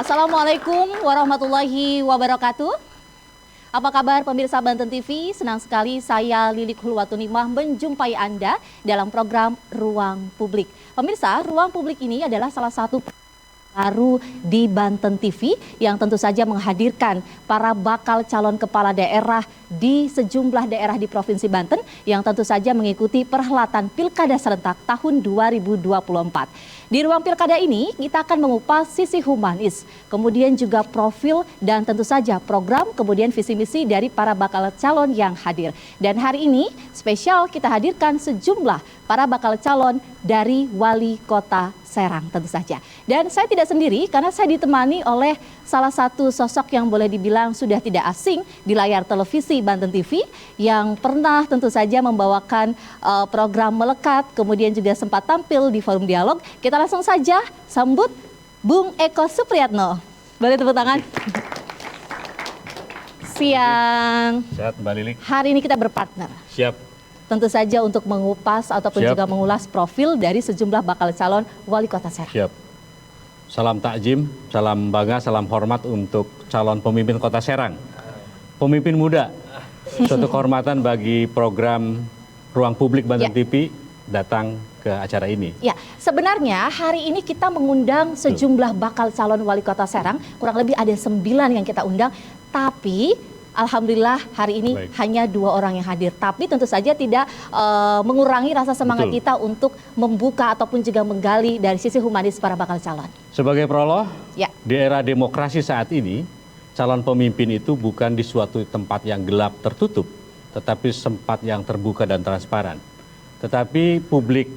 Assalamualaikum warahmatullahi wabarakatuh. Apa kabar pemirsa Banten TV? Senang sekali saya Lilik Hulwatunimah menjumpai Anda dalam program Ruang Publik. Pemirsa, Ruang Publik ini adalah salah satu baru di Banten TV yang tentu saja menghadirkan para bakal calon kepala daerah di sejumlah daerah di Provinsi Banten yang tentu saja mengikuti perhelatan Pilkada serentak tahun 2024. Di ruang pilkada ini kita akan mengupas sisi humanis, kemudian juga profil dan tentu saja program, kemudian visi misi dari para bakal calon yang hadir. Dan hari ini spesial kita hadirkan sejumlah para bakal calon dari Wali Kota Serang tentu saja. Dan saya tidak sendiri karena saya ditemani oleh salah satu sosok yang boleh dibilang sudah tidak asing di layar televisi Banten TV yang pernah tentu saja membawakan program Melekat, kemudian juga sempat tampil di forum dialog. Kita langsung saja sambut Bung Eko Supriyatno. Boleh tepuk tangan? Siang. Sehat Mbak Lilik. Hari ini kita berpartner. Siap. Tentu saja untuk mengupas ataupun juga mengulas profil dari sejumlah bakal calon Wali Kota Serang. Siap. Salam takjim, salam bangga, salam hormat untuk calon pemimpin Kota Serang. Pemimpin muda. Suatu kehormatan bagi program Ruang Publik Banten TV datang ke acara ini. Ya, sebenarnya hari ini kita mengundang sejumlah bakal calon Wali Kota Serang. Kurang lebih ada 9 yang kita undang. Tapi alhamdulillah hari ini hanya 2 orang yang hadir. Tapi tentu saja tidak mengurangi rasa semangat kita untuk membuka ataupun juga menggali dari sisi humanis para bakal calon. Sebagai prolog, di era demokrasi saat ini, calon pemimpin itu bukan di suatu tempat yang gelap tertutup, tetapi tempat yang terbuka dan transparan. Tetapi publik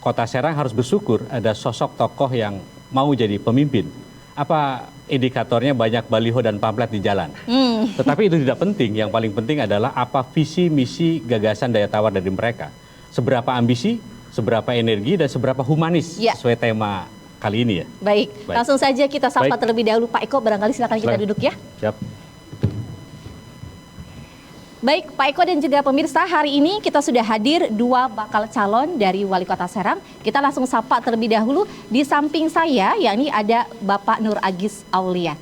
Kota Serang harus bersyukur ada sosok tokoh yang mau jadi pemimpin. Apa indikatornya? Banyak baliho dan pamflet di jalan. Tetapi itu tidak penting. Yang paling penting adalah apa visi, misi, gagasan, daya tawar dari mereka. Seberapa ambisi, seberapa energi, dan seberapa humanis sesuai tema kali ini ya. Baik. Langsung saja kita sapa terlebih dahulu Pak Eko. Barangkali silakan kita duduk ya. Siap. Baik, Pak Eko dan juga pemirsa, hari ini kita sudah hadir 2 bakal calon dari Wali Kota Serang. Kita langsung sapa terlebih dahulu. Di samping saya, yakni ada Bapak Nur Agis Aulia.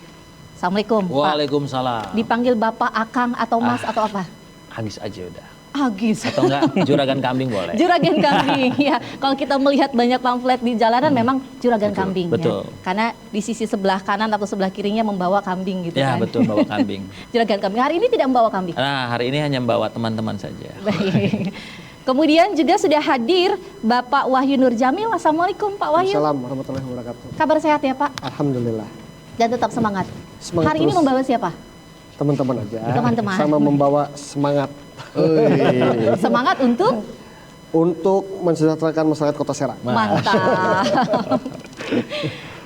Assalamualaikum. Waalaikumsalam. Dipanggil Bapak, Akang, atau Mas, atau apa? Agis aja udah. Agis. Atau enggak, Juragan Kambing boleh. Juragan Kambing, ya. Kalau kita melihat banyak pamflet di jalanan, memang Juragan Kambing. Betul. Ya. Karena di sisi sebelah kanan atau sebelah kirinya membawa kambing gitu ya, kan. Ya betul, bawa kambing. Juragan Kambing. Hari ini tidak membawa kambing? Nah, hari ini hanya membawa teman-teman saja. Baik. Kemudian juga sudah hadir Bapak Wahyu Nur Jamil. Assalamualaikum Pak Wahyu. Assalamualaikum warahmatullahi wabarakatuh. Kabar sehat ya Pak? Alhamdulillah. Dan tetap semangat. Hari terus. ini membawa siapa? Teman-teman aja. Teman-teman. Sama membawa semangat. Semangat untuk mensejahterakan masyarakat Kota Serang. Mantap.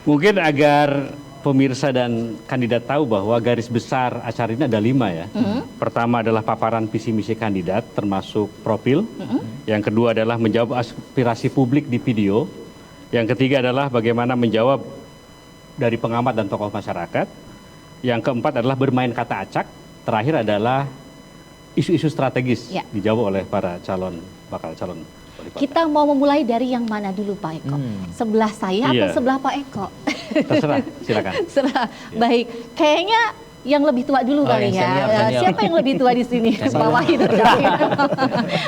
Mungkin agar pemirsa dan kandidat tahu bahwa garis besar acara ini ada 5 ya. Pertama adalah paparan visi misi kandidat termasuk profil. Yang kedua adalah menjawab aspirasi publik di video. Yang ketiga adalah bagaimana menjawab dari pengamat dan tokoh masyarakat. Yang keempat adalah bermain kata acak. Terakhir adalah isu-isu strategis dijawab oleh para bakal calon wali kota. Kita mau memulai dari yang mana dulu Pak Eko? Sebelah saya atau sebelah Pak Eko? Terserah, silakan. Baik, kayaknya yang lebih tua dulu kali ya. Siapa yang lebih tua di sini? Pak Wahyu Nur Jamil.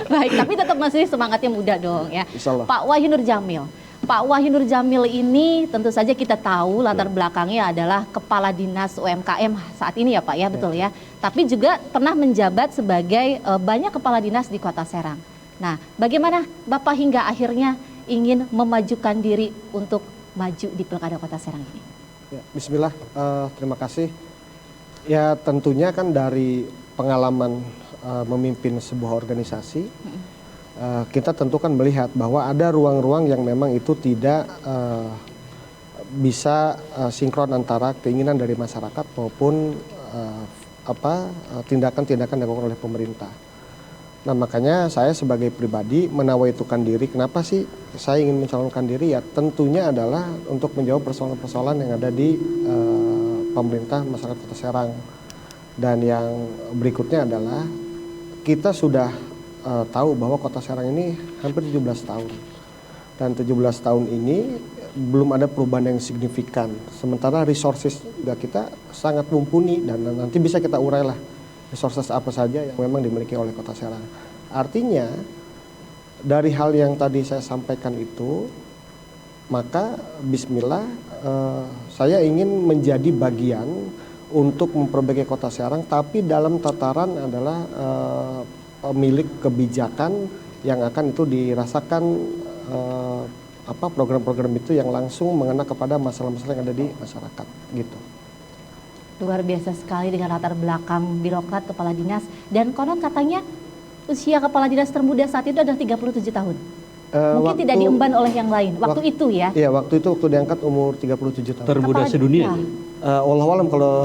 Baik, tapi tetap masih semangatnya muda dong ya. Pak Wahyu Nur Jamil. Pak Wahyu Nur Jamil ini tentu saja kita tahu latar belakangnya adalah Kepala Dinas UMKM saat ini ya Pak ya, betul ya. Tapi juga pernah menjabat sebagai banyak kepala dinas di Kota Serang. Nah, bagaimana Bapak hingga akhirnya ingin memajukan diri untuk maju di Pilkada Kota Serang ini? Ya, Bismillah, terima kasih. Ya tentunya kan dari pengalaman memimpin sebuah organisasi, kita tentu kan melihat bahwa ada ruang-ruang yang memang itu tidak bisa sinkron antara keinginan dari masyarakat maupun tindakan-tindakan yang dilakukan oleh pemerintah. Nah makanya saya sebagai pribadi menawaitukan diri. Kenapa sih saya ingin mencalonkan diri? Ya tentunya adalah untuk menjawab persoalan-persoalan yang ada di pemerintah masyarakat Kota Serang. Dan yang berikutnya adalah kita sudah tahu bahwa Kota Serang ini hampir 17 tahun. Dan 17 tahun ini belum ada perubahan yang signifikan. Sementara resources juga kita sangat mumpuni dan nanti bisa kita urailah resources apa saja yang memang dimiliki oleh Kota Serang. Artinya dari hal yang tadi saya sampaikan itu, maka bismillah saya ingin menjadi bagian untuk memperbaiki Kota Serang, tapi dalam tataran adalah pemilik kebijakan yang akan itu dirasakan program-program itu yang langsung mengena kepada masalah-masalah yang ada di masyarakat gitu. Luar biasa sekali dengan latar belakang birokrat, kepala dinas, dan konon katanya usia kepala dinas termuda saat itu adalah 37 tahun. Mungkin tidak diemban oleh yang lain. Waktu itu ya? Iya, waktu itu waktu diangkat umur 37 tahun. Termuda sedunia. Wallahualam kalau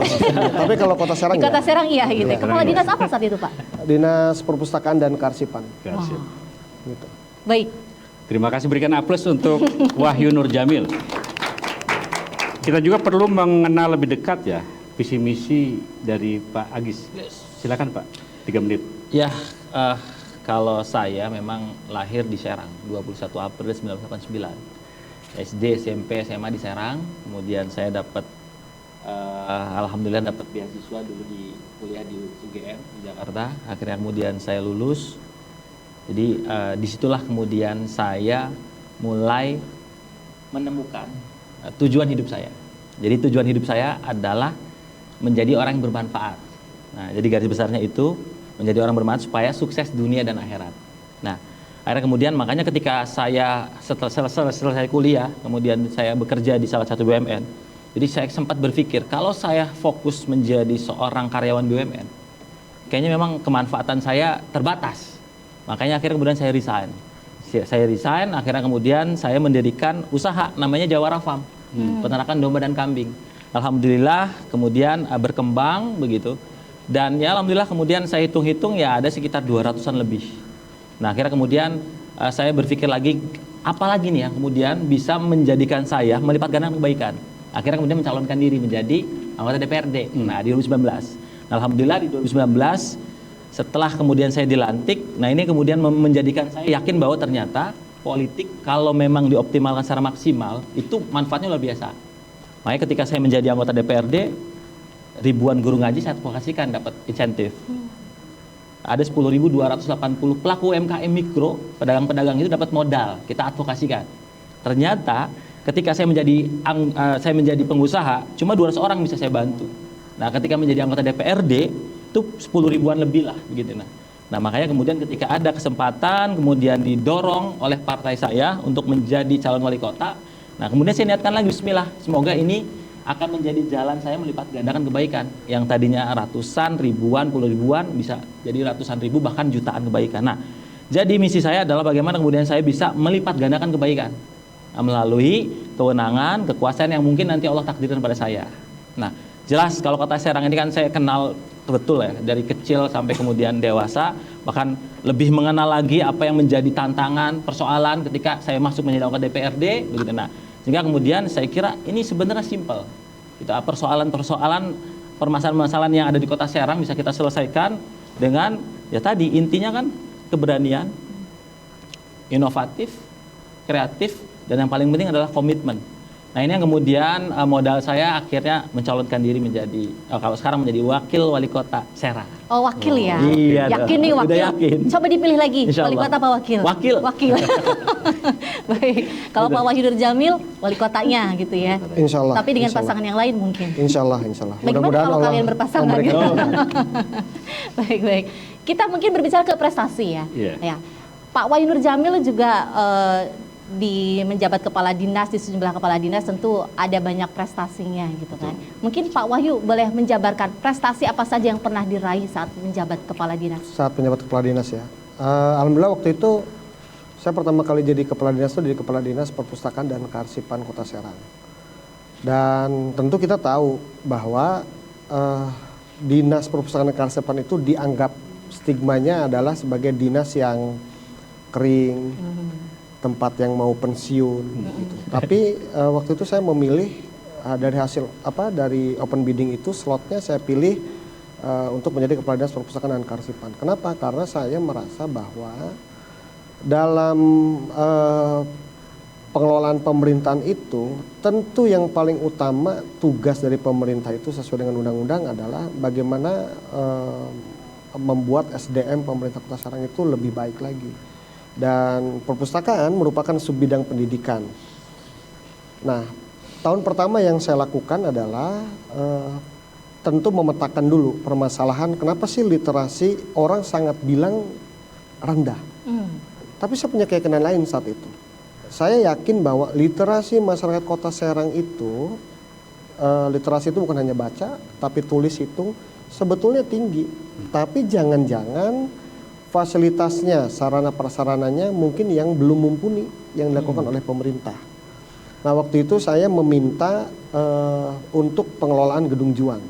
tapi kalau Kota Serang di Kota Serang iya gitu. Iya. Kepala dinas apa saat itu, Pak? Dinas Perpustakaan dan Kearsipan. Kasih. Gitu. Baik. Terima kasih, berikan aplaus untuk Wahyu Nur Jamil. Kita juga perlu mengenal lebih dekat ya visi misi dari Pak Agis. Silakan Pak, 3 menit. Ya, kalau saya memang lahir di Serang 21 April 1989. SD, SMP, SMA di Serang. Kemudian saya dapat alhamdulillah dapat beasiswa dulu di kuliah di UGM di Jakarta. Akhirnya kemudian saya lulus. Jadi disitulah kemudian saya mulai menemukan tujuan hidup saya. Jadi tujuan hidup saya adalah menjadi orang yang bermanfaat. Nah, jadi garis besarnya itu menjadi orang bermanfaat supaya sukses dunia dan akhirat. Nah, akhirnya kemudian makanya ketika saya setelah selesai kuliah, kemudian saya bekerja di salah satu BUMN. Jadi saya sempat berpikir kalau saya fokus menjadi seorang karyawan BUMN, kayaknya memang kemanfaatan saya terbatas. Makanya akhirnya kemudian saya resign. Akhirnya kemudian saya mendirikan usaha namanya Jawara Farm, peternakan domba dan kambing. Alhamdulillah kemudian berkembang begitu. Dan ya alhamdulillah kemudian saya hitung-hitung ya ada sekitar 200-an lebih. Nah akhirnya kemudian saya berpikir lagi apalagi nih yang kemudian bisa menjadikan saya melipat gandakan kebaikan. Akhirnya kemudian mencalonkan diri menjadi anggota DPRD. Nah di 2019. Nah, alhamdulillah di 2019 setelah kemudian saya dilantik, nah ini kemudian menjadikan saya yakin bahwa ternyata politik kalau memang dioptimalkan secara maksimal itu manfaatnya luar biasa. Makanya ketika saya menjadi anggota DPRD, ribuan guru ngaji saya advokasikan dapat insentif. Ada 10.280 pelaku UMKM mikro, pedagang-pedagang itu dapat modal, kita advokasikan. Ternyata ketika saya menjadi pengusaha, cuma 200 orang bisa saya bantu. Nah, ketika menjadi anggota DPRD itu 10 ribuan lebih lah begitu. Nah, makanya kemudian ketika ada kesempatan kemudian didorong oleh partai saya untuk menjadi calon wali kota. Nah, kemudian saya niatkan lagi bismillah, semoga ini akan menjadi jalan saya melipat gandakan kebaikan yang tadinya ratusan, ribuan, puluh ribuan bisa jadi ratusan ribu bahkan jutaan kebaikan. Nah, jadi misi saya adalah bagaimana kemudian saya bisa melipat gandakan kebaikan melalui kewenangan, kekuasaan yang mungkin nanti Allah takdirkan pada saya. Nah, jelas kalau Kota Serang ini kan saya kenal betul ya dari kecil sampai kemudian dewasa, bahkan lebih mengenal lagi apa yang menjadi tantangan, persoalan ketika saya masuk menjadi anggota DPRD begitu. Nah, sehingga kemudian saya kira ini sebenarnya simpel. Kita permasalahan-permasalahan yang ada di Kota Serang bisa kita selesaikan dengan ya tadi intinya kan keberanian, inovatif, kreatif, dan yang paling penting adalah komitmen. Nah ini yang kemudian modal saya akhirnya mencalonkan diri menjadi kalau sekarang menjadi wakil wali kota Serang. Oh wakil ya? Iya. Yakin nih wakil? Udah yakin. Coba dipilih lagi, wali Insya Allah. kota apa wakil? Wakil. Baik, kalau Pak Wahyu Nur Jamil wali kotanya gitu ya. Insya Allah. Tapi dengan insya Allah. pasangan yang lain mungkin. Insya Allah. Bagaimana kalau Allah kalian berpasangan? memberikan Gitu? kemudahan. Baik. Kita mungkin berbicara ke prestasi ya. Iya. Ya. Pak Wahyu Nur Jamil juga di menjabat kepala dinas di sejumlah kepala dinas tentu ada banyak prestasinya gitu kan. Mungkin Pak Wahyu boleh menjabarkan prestasi apa saja yang pernah diraih saat menjabat kepala dinas? Saat menjabat kepala dinas ya. Alhamdulillah waktu itu saya pertama kali jadi kepala dinas itu jadi kepala dinas Perpustakaan dan Kearsipan Kota Serang. Dan tentu kita tahu bahwa dinas Perpustakaan dan Kearsipan itu dianggap stigmanya adalah sebagai dinas yang kering, tempat yang mau pensiun. Gitu. Tapi waktu itu saya memilih dari open bidding itu slotnya saya pilih untuk menjadi kepala dinas Perpustakaan dan Kearsipan. Kenapa? Karena saya merasa bahwa dalam pengelolaan pemerintahan itu, tentu yang paling utama tugas dari pemerintah itu sesuai dengan undang-undang adalah bagaimana membuat SDM pemerintah Kota Serang itu lebih baik lagi. Dan perpustakaan merupakan subbidang pendidikan. Nah, tahun pertama yang saya lakukan adalah tentu memetakan dulu permasalahan kenapa sih literasi orang sangat bilang rendah. Tapi saya punya keyakinan lain saat itu. Saya yakin bahwa literasi masyarakat Kota Serang itu, literasi itu bukan hanya baca, tapi tulis, hitung, sebetulnya tinggi. Tapi jangan-jangan fasilitasnya, sarana prasarananya mungkin yang belum mumpuni yang dilakukan oleh pemerintah. Nah, waktu itu saya meminta untuk pengelolaan Gedung Juang.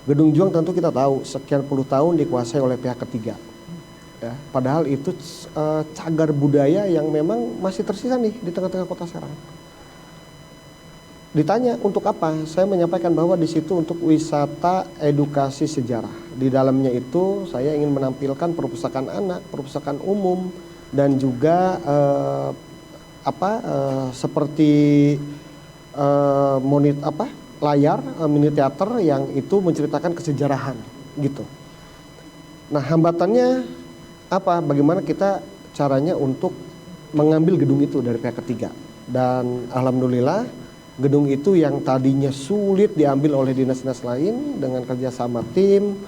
Gedung Juang tentu kita tahu sekian puluh tahun dikuasai oleh pihak ketiga. Ya, padahal itu cagar budaya yang memang masih tersisa nih di tengah-tengah Kota Serang. Ditanya untuk apa? Saya menyampaikan bahwa di situ untuk wisata edukasi sejarah. Di dalamnya itu saya ingin menampilkan perpustakaan anak, perpustakaan umum, dan juga seperti layar mini teater yang itu menceritakan kesejarahan gitu. Nah, hambatannya apa? Bagaimana kita caranya untuk mengambil gedung itu dari pihak ketiga. Dan alhamdulillah gedung itu yang tadinya sulit diambil oleh dinas-dinas lain dengan kerjasama tim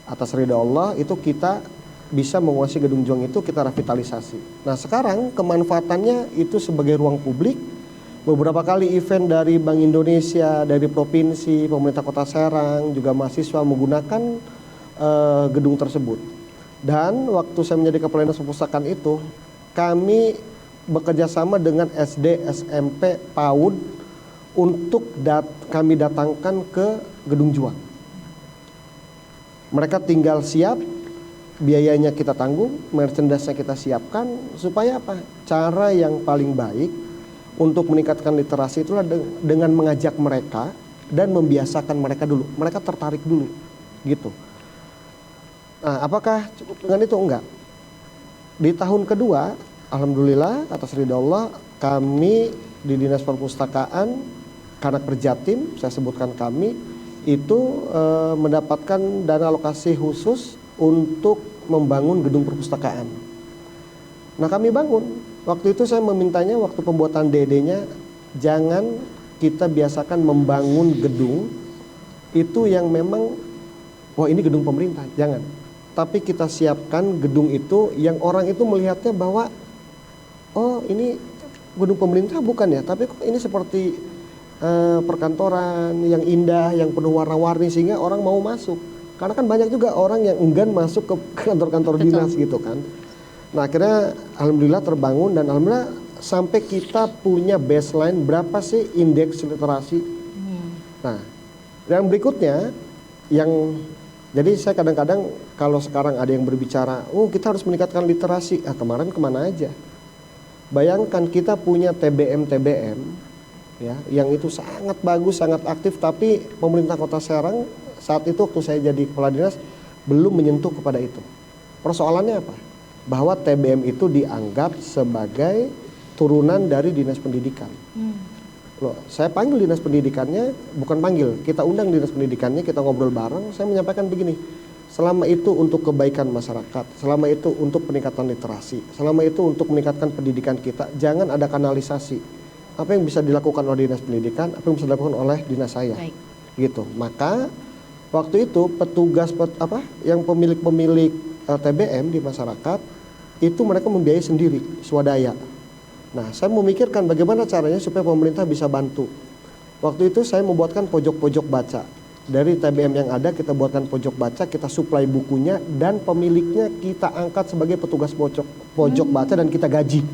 atas ridha Allah itu kita bisa menguasai Gedung Juang itu, kita revitalisasi. Nah, sekarang kemanfaatannya itu sebagai ruang publik. Beberapa kali event dari Bank Indonesia, dari provinsi, pemerintah Kota Serang, juga mahasiswa menggunakan gedung tersebut. Dan waktu saya menjadi Kepala Dinas Perpustakaan itu, kami bekerja sama dengan SD, SMP, PAUD untuk kami datangkan ke Gedung Juang. Mereka tinggal siap, biayanya kita tanggung, merchandise-nya kita siapkan, supaya apa? Cara yang paling baik untuk meningkatkan literasi itulah dengan mengajak mereka dan membiasakan mereka dulu. Mereka tertarik dulu, gitu. Nah, apakah cukup dengan itu? Enggak. Di tahun kedua, alhamdulillah atas ridha Allah, kami di Dinas Perpustakaan Kanak Perjatim, saya sebutkan kami, itu mendapatkan dana alokasi khusus untuk membangun gedung perpustakaan. Nah, kami bangun. Waktu itu saya memintanya, waktu pembuatan DD-nya, jangan kita biasakan membangun gedung itu yang memang, wah ini gedung pemerintah, jangan. Tapi kita siapkan gedung itu yang orang itu melihatnya bahwa, oh ini gedung pemerintah bukan ya, tapi kok ini seperti perkantoran yang indah, yang penuh warna-warni sehingga orang mau masuk. Karena kan banyak juga orang yang enggan masuk ke kantor-kantor dinas gitu kan. Nah, akhirnya alhamdulillah terbangun dan alhamdulillah sampai kita punya baseline berapa sih indeks literasi. Nah, yang berikutnya jadi saya kadang-kadang kalau sekarang ada yang berbicara, oh kita harus meningkatkan literasi. Kemarin kemana aja? Bayangkan kita punya TBM, ya, yang itu sangat bagus, sangat aktif, tapi pemerintah Kota Serang saat itu waktu saya jadi kepala dinas belum menyentuh kepada itu. Persoalannya apa? Bahwa TBM itu dianggap sebagai turunan dari dinas pendidikan. Loh, saya panggil dinas pendidikannya, bukan panggil, kita undang dinas pendidikannya, kita ngobrol bareng, saya menyampaikan begini, selama itu untuk kebaikan masyarakat, selama itu untuk peningkatan literasi, selama itu untuk meningkatkan pendidikan kita, jangan ada kanalisasi. Apa yang bisa dilakukan oleh dinas pendidikan, apa yang bisa dilakukan oleh dinas saya. Baik. Gitu. Maka waktu itu petugas yang pemilik-pemilik TBM di masyarakat itu mereka membiayai sendiri swadaya. Nah, saya memikirkan bagaimana caranya supaya pemerintah bisa bantu. Waktu itu saya membuatkan pojok-pojok baca. Dari TBM yang ada kita buatkan pojok baca, kita suplai bukunya dan pemiliknya kita angkat sebagai petugas pojok baca dan kita gaji.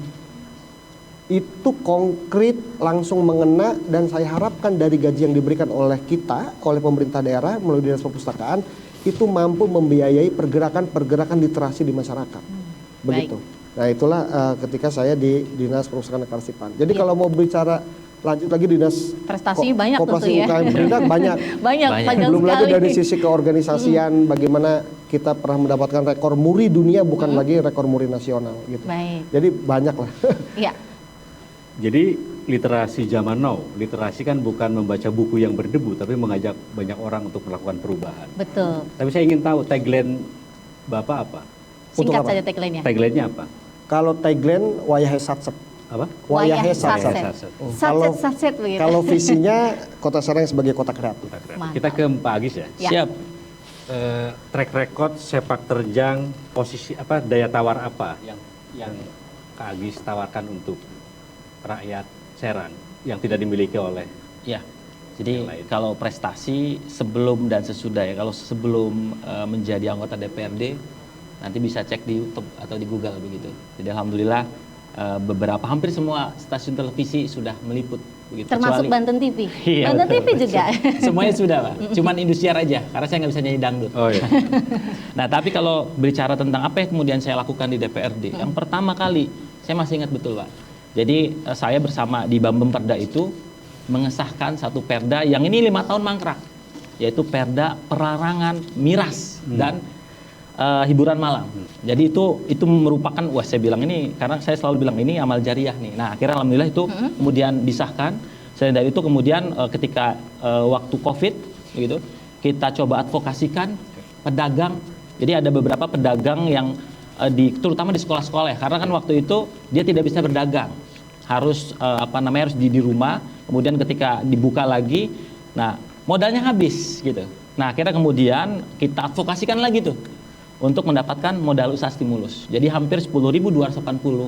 Itu konkret langsung mengena dan saya harapkan dari gaji yang diberikan oleh kita, oleh pemerintah daerah melalui Dinas Perpustakaan itu mampu membiayai pergerakan-pergerakan literasi di masyarakat. Begitu. Baik. Nah, itulah ketika saya di Dinas Perpustakaan Kearsipan. Jadi kalau mau bicara lanjut lagi dinas prestasi banyak Koperasi tentu ya. UKM Perindak banyak. banyak. Belum lagi dari sisi keorganisasian bagaimana kita pernah mendapatkan rekor muri dunia bukan lagi rekor muri nasional gitu. Baik. Jadi banyak lah. Iya. Jadi literasi zaman now, literasi kan bukan membaca buku yang berdebu, tapi mengajak banyak orang untuk melakukan perubahan. Betul. Tapi saya ingin tahu tagline Bapak apa? Untuk Singkat apa? saja tagline-nya. Tagline-nya apa? Kalau tagline wayahe satset. Apa? Wayahe Satset. satset. Satset, satset begitu. Kalau visinya Kota Serang sebagai kota kreatif. Mantap. Kita ke Pak Agis ya. Ya. Siap. Track record sepak terjang posisi apa daya tawar apa yang Kak Agis tawarkan untuk rakyat Serang yang tidak dimiliki oleh Ya. Jadi yang lain. kalau prestasi sebelum dan sesudah ya. Kalau sebelum menjadi anggota DPRD nanti bisa cek di YouTube atau di Google begitu. Jadi alhamdulillah beberapa hampir semua stasiun televisi sudah meliput begitu. Termasuk Kecuali- Banten TV. Iya, Banten betul. TV juga. Semuanya sudah, Pak. Cuman Indosiar aja karena saya nggak bisa nyanyi dangdut. Oh iya. Nah, tapi kalau bicara tentang apa yang kemudian saya lakukan di DPRD, yang pertama kali saya masih ingat betul, Pak. Jadi saya bersama di Bambem Perda itu mengesahkan satu perda yang ini 5 tahun mangkrak, yaitu perda pelarangan miras dan hiburan malam. Jadi itu merupakan, wah saya bilang ini karena saya selalu bilang ini amal jariah nih. Nah akhirnya alhamdulillah itu kemudian disahkan. Selain dari itu kemudian ketika waktu COVID gitu kita coba advokasikan pedagang. Jadi ada beberapa pedagang yang terutama di sekolah-sekolah ya, karena kan waktu itu dia tidak bisa berdagang, harus harus di rumah. Kemudian ketika dibuka lagi, nah modalnya habis gitu. Nah akhirnya kemudian kita advokasikan lagi tuh untuk mendapatkan modal usaha stimulus. Jadi hampir 10.280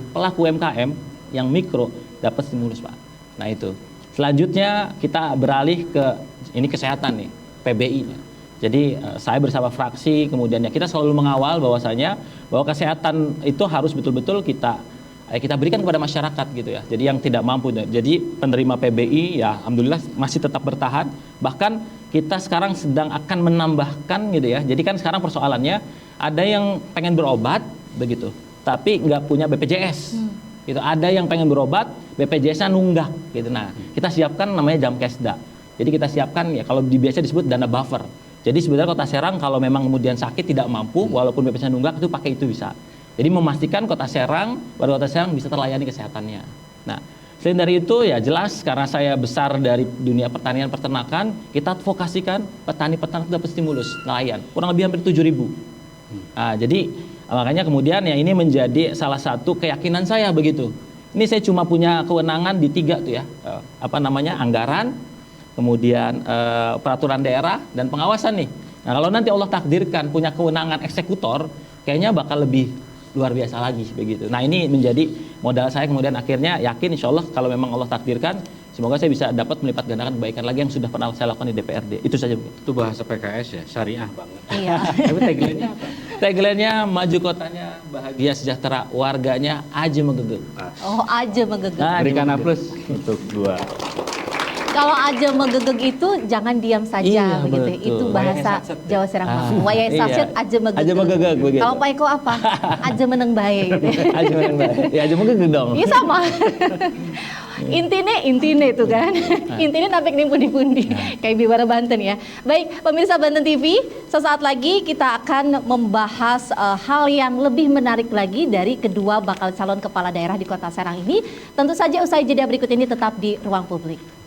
pelaku UMKM yang mikro dapat stimulus, Pak. Nah itu. Selanjutnya kita beralih ke ini kesehatan nih, PBI-nya. Jadi saya bersama fraksi kemudian ya kita selalu mengawal bahwasanya bahwa kesehatan itu harus betul-betul kita berikan kepada masyarakat gitu ya. Jadi yang tidak mampu. Jadi penerima PBI ya alhamdulillah masih tetap bertahan. Bahkan kita sekarang sedang akan menambahkan gitu ya. Jadi kan sekarang persoalannya ada yang pengen berobat begitu, tapi nggak punya BPJS. Gitu. Ada yang pengen berobat, BPJS-nya nunggak gitu. Nah, kita siapkan namanya Jamkesda. Jadi kita siapkan ya kalau biasa disebut dana buffer. Jadi sebenarnya Kota Serang kalau memang kemudian sakit tidak mampu walaupun BPJS-nya nunggak itu pakai itu bisa. Jadi memastikan Kota Serang, warga Kota Serang bisa terlayani kesehatannya. Nah, selain dari itu ya jelas karena saya besar dari dunia pertanian peternakan, kita advokasikan petani peternak dapat stimulus nelayan kurang lebih hampir 7.000. Nah, jadi makanya kemudian ya ini menjadi salah satu keyakinan saya begitu. Ini saya cuma punya kewenangan di 3 tuh ya, anggaran, kemudian peraturan daerah dan pengawasan nih. Nah kalau nanti Allah takdirkan punya kewenangan eksekutor, kayaknya bakal lebih luar biasa lagi begitu. Nah ini menjadi modal saya kemudian akhirnya yakin insya Allah kalau memang Allah takdirkan, semoga saya bisa dapat melipat gandakan kebaikan lagi yang sudah pernah saya lakukan di DPRD. Itu saja. Itu bahasa PKS ya, syariah banget. Iya. Tapi tagline-nya apa? Tagline-nya maju kotanya, bahagia sejahtera, warganya aja menggegel. Oh, aja menggegeg. Nah, Berikan aja aplaus untuk 2. Kalau aja menggegeg itu jangan diam saja Iya, begitu. betul. Itu bahasa Jawa Serang. Wayai iya. satset aja menggegeg. Aja menggegeg, begitu. Kalau Pak Eko apa? Aja meneng bae gitu. Aja menggegel. Ya aja menggegel dong. Iya sama. Intine itu kan. Intine napik ning pundi-pundi. Kayak Biwara Banten ya. Baik, pemirsa Banten TV, sesaat lagi kita akan membahas hal yang lebih menarik lagi dari kedua bakal calon kepala daerah di Kota Serang ini. Tentu saja usai jeda berikut ini tetap di Ruang Publik.